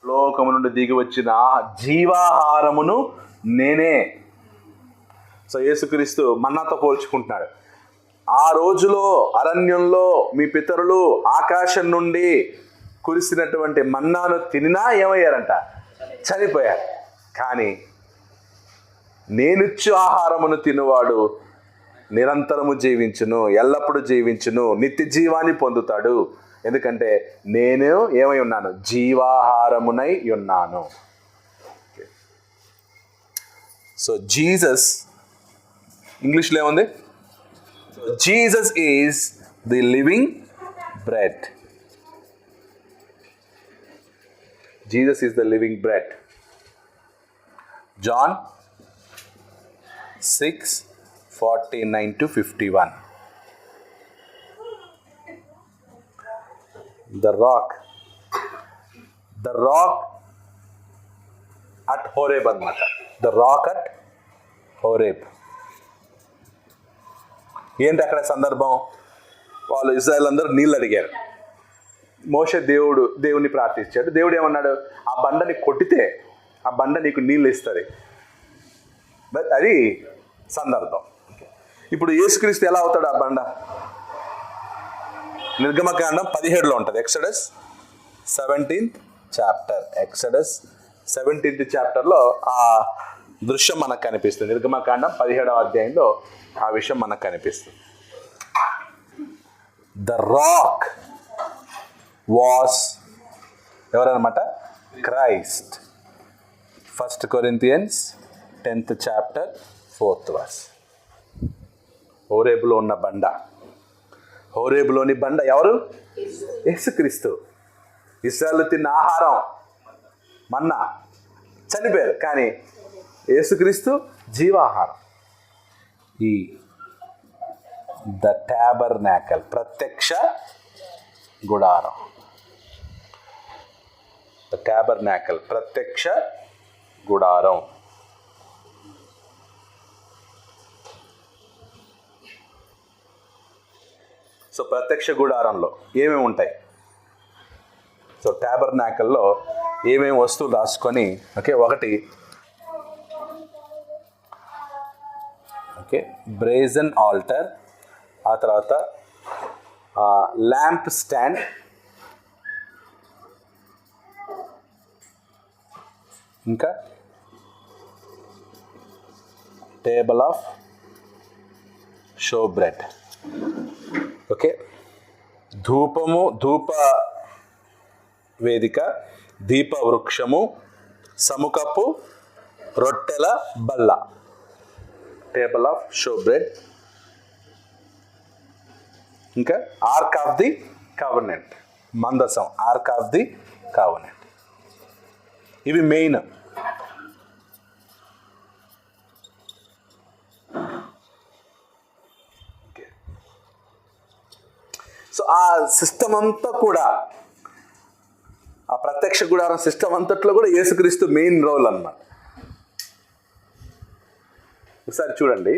లోకము నుండి దిగి వచ్చిన జీవాహారమును నేనే. సో యేసుక్రీస్తు మన్నాతో పోల్చుకుంటున్నాడు. ఆ రోజులో అరణ్యంలో మీ పితరులు ఆకాశం నుండి కురిసినటువంటి మన్నాను తినినా ఏమయ్యారంట? చనిపోయారు. కానీ నేనిచ్చు ఆహారమును తినువాడు నిరంతరము జీవించును, ఎల్లప్పుడూ జీవించును, నిత్య జీవాన్ని పొందుతాడు. ఎందుకంటే నేను ఏమై ఉన్నాను? జీవాహారమునై ఉన్నాను. సో జీసస్, ఇంగ్లీష్లో ఏముంది? Jesus is the living bread. Jesus is the living bread. John 6:49-51. The rock at Horeb అన్నమాట. The rock at Horeb. ఏంటి అక్కడ సందర్భం? వాళ్ళు ఇశ్రాయేల్ అందరూ నీళ్ళు అడిగారు. మోషే దేవుని ప్రార్థించాడు. దేవుడు ఏమన్నాడు? ఆ బండని కొట్టితే ఆ బండ నీకు నీళ్ళు ఇస్తుంది. అది సందర్భం. ఇప్పుడు యేసుక్రీస్తు ఎలా అవుతాడు ఆ బండ? నిర్గమకాండం 17లో ఉంటుంది. Exodus 17th chapter. Exodus 17th చాప్టర్లో ఆ దృశ్యం మనకు కనిపిస్తుంది. నిర్గమకాండం 17వ అధ్యాయంలో ఆ విషయం మనకు కనిపిస్తుంది. ద రాక్ వాస్ ఎవరన్నమాట? Christ. 1 Corinthians 10th chapter 4th verse. హోరేబులో ఉన్న బండ. హోరేబులోని బండ ఎవరు? యేసుక్రీస్తు. ఇశ్రాయేలు తిన్న ఆహారం మన్నా, చనిపోయారు. కానీ యేసుక్రీస్తు జీవాహారం. ఈ ద టాబర్నాకల్, ప్రత్యక్ష గుడారం. ద టాబర్నాకల్, ప్రత్యక్ష గుడారం. సో ప్రత్యక్ష గుడారంలో ఏమేమి ఉంటాయి? సో టాబర్నాకల్లో ఏమేమి వస్తువులు రాసుకొని, ఒకటి బ్రేజన్ ఆల్టర్, ఆ తర్వాత ల్యాంప్ స్టాండ్, ఇంకా టేబుల్ ఆఫ్ షో బ్రెడ్. ధూపము, ధూప వేదిక, దీప వృక్షము, సముఖపు రొట్టెల బల్ల. Table of show bread. ఇంకా ఆర్క్ ఆఫ్ ది కవెనెంట్, మందసం, ఆర్క్ ఆఫ్ ది కవెనెంట్. ఇవి మెయిన్. సో ఆ సిస్టమ్ అంతా కూడా, ఆ ప్రత్యక్ష గుడారం సిస్టమ్ అంతట్లో కూడా యేసుక్రీస్తు మెయిన్ రోల్ అన్నమాట. ఒకసారి చూడండి.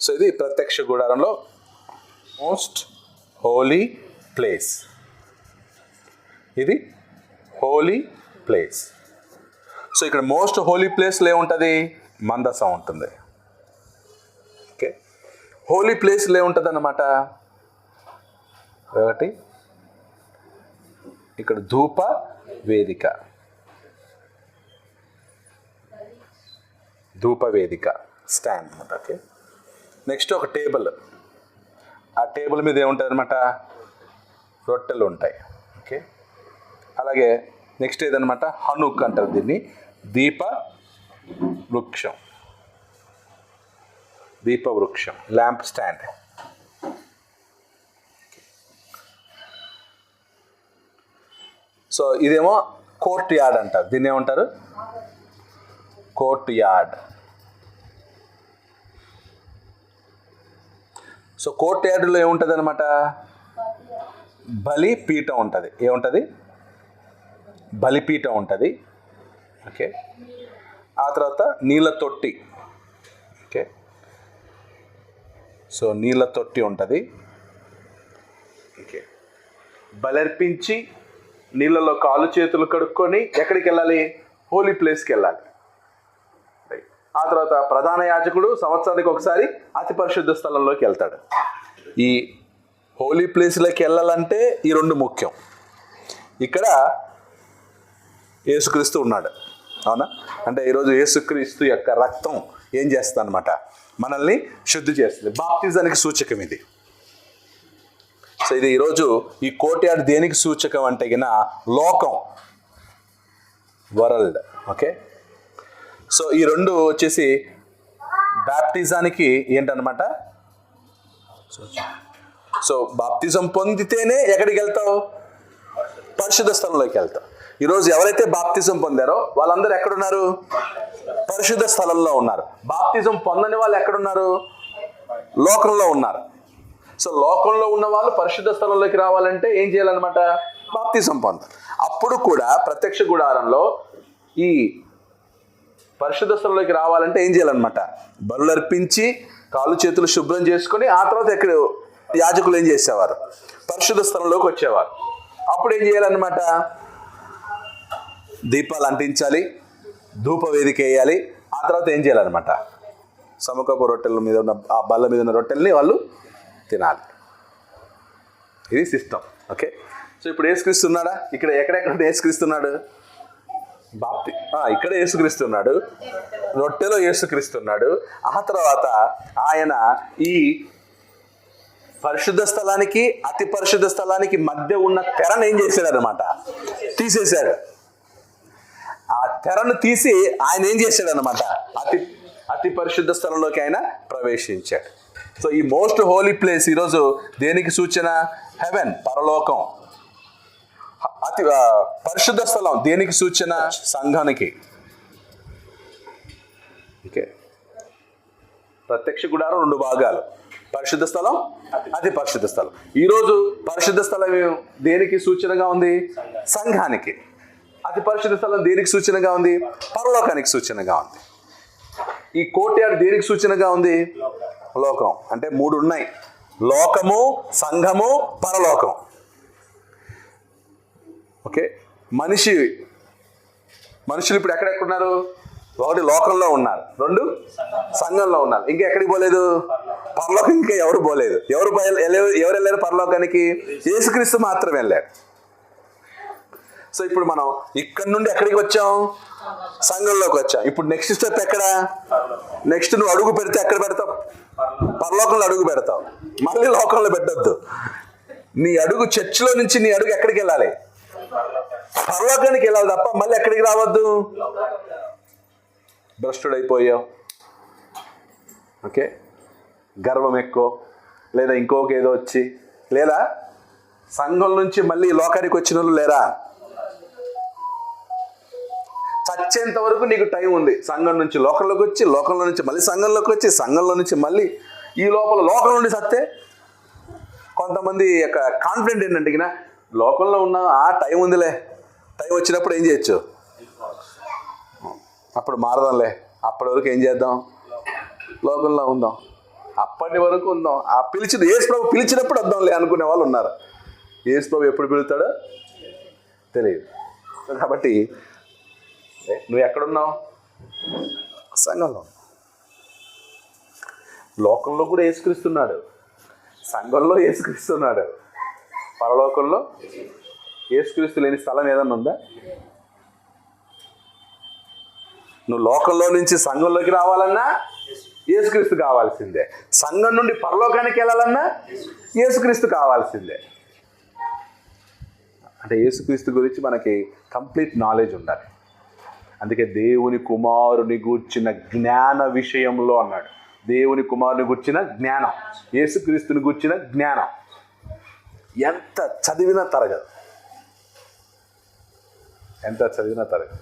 సో ఇది ప్రత్యక్ష గుడారంలో మోస్ట్ హోలీ ప్లేస్. ఇది హోలీ ప్లేస్. సో ఇక్కడ మోస్ట్ హోలీ ప్లేస్లో ఏముంటుంది? మందసం ఉంటుంది. హోలీ ప్లేస్లో ఏముంటుంది అన్నమాట? ఒకటి ఇక్కడ ధూప వేదిక, ధూప వేదిక స్టాండ్ అనమాట. నెక్స్ట్ ఒక టేబుల్. ఆ టేబుల్ మీద ఏముంటుంది అనమాట? రొట్టెలు ఉంటాయి. అలాగే నెక్స్ట్ ఏదనమాట? హనుక్ అంటారు దీన్ని. దీప వృక్షం, దీప వృక్షం, ల్యాంప్ స్టాండ్. సో ఇదేమో కోర్ట్ యార్డ్ అంటారు. దీన్ని ఏమంటారు? Court yard. సో కోర్ట్ యార్డ్లో ఏముంటుంది అనమాట? బలిపీఠం ఉంటుంది. ఏముంటుంది? బలిపీఠం ఉంటుంది. ఆ తర్వాత నీళ్ళ తొట్టి. సో నీళ్ళ తొట్టి ఉంటుంది. ఓకే, బలర్పించి నీళ్ళలో కాలు చేతులు కడుక్కొని ఎక్కడికి వెళ్ళాలి? హోలీ ప్లేస్కి వెళ్ళాలి. ఆ తర్వాత ప్రధాన యాజకుడు సంవత్సరానికి ఒకసారి అతి పరిశుద్ధ స్థలంలోకి వెళ్తాడు. ఈ హోలీ ప్లేస్లోకి వెళ్ళాలంటే ఈ రెండు ముఖ్యం. ఇక్కడ యేసుక్రీస్తు ఉన్నాడు, అవునా? అంటే ఈరోజు యేసుక్రీస్తు యొక్క రక్తం ఏం చేస్తుంది అనమాట? మనల్ని శుద్ధి చేస్తుంది. బాప్తిజానికి సూచకం ఇది. సో ఇది ఈరోజు ఈ కోర్ట్యార్డ్ దేనికి సూచకం అంటే గిన లోకం, వరల్డ్. ఓకే, సో ఈ రెండు వచ్చేసి బాప్టిజానికి ఏంటనమాట? సో బాప్తిజం పొందితేనే ఎక్కడికి వెళ్తావు? పరిశుద్ధ స్థలంలోకి వెళ్తావు. ఈరోజు ఎవరైతే బాప్తిజం పొందారో వాళ్ళందరూ ఎక్కడున్నారు? పరిశుద్ధ స్థలంలో ఉన్నారు. బాప్తిజం పొందని వాళ్ళు ఎక్కడున్నారు? లోకంలో ఉన్నారు. సో లోకంలో ఉన్న వాళ్ళు పరిశుద్ధ స్థలంలోకి రావాలంటే ఏం చేయాలన్నమాట? బాప్తిజం పొందాలి. అప్పుడు కూడా ప్రత్యక్ష గుడారంలో ఈ పరిశుద్ధ స్థలంలోకి రావాలంటే ఏం చేయాలన్నమాట? బలులు అర్పించి కాళ్ళు చేతులు శుభ్రం చేసుకొని ఆ తర్వాత ఎక్కడ యాజకులు ఏం చేసేవారు? పరిశుద్ధ స్థలంలోకి వచ్చేవారు. అప్పుడు ఏం చేయాలన్నమాట? దీపాలు అంటించాలి, ధూప వేదిక వేయాలి. ఆ తర్వాత ఏం చేయాలన్నమాట? సముఖపు రొట్టెల మీద ఉన్న ఆ బల్ల మీద ఉన్న రొట్టెల్ని వాళ్ళు తినాలి. ఇది సిస్టమ్. ఓకే, సో ఇప్పుడు యేసుక్రీస్తున్నాడా? ఇక్కడ ఎక్కడెక్కడ యేసుక్రీస్తున్నాడు? ఇక్కడ యేసుక్రీస్తున్నాడు, రొట్టెలో యేసుక్రీస్తున్నాడు. ఆ తర్వాత ఆయన ఈ పరిశుద్ధ స్థలానికి అతి పరిశుద్ధ స్థలానికి మధ్య ఉన్న తెరను ఏం చేశాడు అనమాట? తీసేశాడు. ఆ తెరను తీసి ఆయన ఏం చేశాడు అనమాట? అతి పరిశుద్ధ స్థలంలోకి ఆయన ప్రవేశించాడు. సో ఈ మోస్ట్ హోలీ ప్లేస్ ఈరోజు దేనికి సూచన? హెవెన్, పరలోకం. అతి పరిశుద్ధ స్థలం దేనికి సూచన? సంఘానికి. ఓకే, ప్రత్యక్ష గుడారం రెండు భాగాలు, పరిశుద్ధ స్థలం, అతి పరిశుద్ధ స్థలం. ఈరోజు పరిశుద్ధ స్థలం దేనికి సూచనగా ఉంది? సంఘానికి. అతి పరిశుద్ధ స్థలం దేనికి సూచనగా ఉంది? పరలోకానికి సూచనగా ఉంది. ఈ కోర్ట్యార్డ్ దేనికి సూచనగా ఉంది? లోకం. అంటే మూడు ఉన్నాయి: లోకము, సంఘము, పరలోకం. ఓకే, మనుషులు ఇప్పుడు ఎక్కడెక్కడున్నారు? ఒకటి లోకంలో ఉన్నారు, రెండు సంఘంలో ఉన్నారు. ఇంకా ఎక్కడికి పోలేదు? పరలోకం ఇంకా ఎవరు పోలేదు. ఎవరు వెళ్ళారు పరలోకానికి? యేసుక్రీస్తు మాత్రమే వెళ్ళాడు. సో ఇప్పుడు మనం ఇక్కడ నుండి ఎక్కడికి వచ్చాం? సంఘంలోకి వచ్చాం. ఇప్పుడు నెక్స్ట్ స్టెప్ ఎక్కడ? నెక్స్ట్ నువ్వు అడుగు పెడితే ఎక్కడ పెడతావు? పరలోకంలో అడుగు పెడతావు. మళ్ళీ లోకంలో పెట్టద్దు. నీ అడుగు చర్చిలో నుంచి నీ అడుగు ఎక్కడికి వెళ్ళాలి? పరలోకానికి వెళ్ళాలి తప్ప మళ్ళీ ఎక్కడికి రావద్దు. భ్రష్టుడైపోయావు, ఓకే, గర్వం ఎక్కువ, లేదా ఇంకొక ఏదో వచ్చి, లేదా సంఘం నుంచి మళ్ళీ లోకానికి వచ్చిన వాళ్ళు లేరా? చచ్చేంత వరకు నీకు టైం ఉంది. సంఘం నుంచి లోకంలోకి వచ్చి, లోకంలో నుంచి మళ్ళీ సంఘంలోకి వచ్చి, సంఘంలో నుంచి మళ్ళీ ఈ లోపల లోకం నుండి సత్తే. కొంతమంది యొక్క కాన్ఫిడెంట్ ఏంటంటే లోకంలో ఉన్న టైం ఉందిలే, టైం వచ్చినప్పుడు ఏం చేయొచ్చు, అప్పుడు మారదాంలే, అప్పటి వరకు ఏం చేద్దాం, లోకంలో ఉందాం, అప్పటి వరకు ఉందాం, ఆ యేసు ప్రభు పిలిచినప్పుడు వద్దాంలే అనుకునే వాళ్ళు ఉన్నారు. యేసు ప్రభు ఎప్పుడు పిలుస్తాడో తెలియదు. కాబట్టి నువ్వు ఎక్కడున్నావు? సంఘంలో. లోకంలో కూడా యేసుక్రీస్తున్నాడు, సంఘంలో యేసుక్రీస్తున్నాడు, పరలోకంలో యేసుక్రీస్తు లేని స్థలం ఏదన్నా ఉందా? నువ్వు లోకంలో నుంచి సంఘంలోకి రావాలన్నా యేసుక్రీస్తు కావాల్సిందే. సంఘం నుండి పరలోకానికి వెళ్ళాలన్నా యేసుక్రీస్తు కావాల్సిందే. అంటే యేసుక్రీస్తు గురించి మనకి కంప్లీట్ నాలెడ్జ్ ఉండాలి. అందుకే దేవుని కుమారుని గూర్చిన జ్ఞాన విషయంలో అన్నాడు. దేవుని కుమారుని గూర్చిన జ్ఞానం, యేసుక్రీస్తుని గూర్చిన జ్ఞానం ఎంత చదివినా తరగదు, ఎంత చదివినా తరగదు.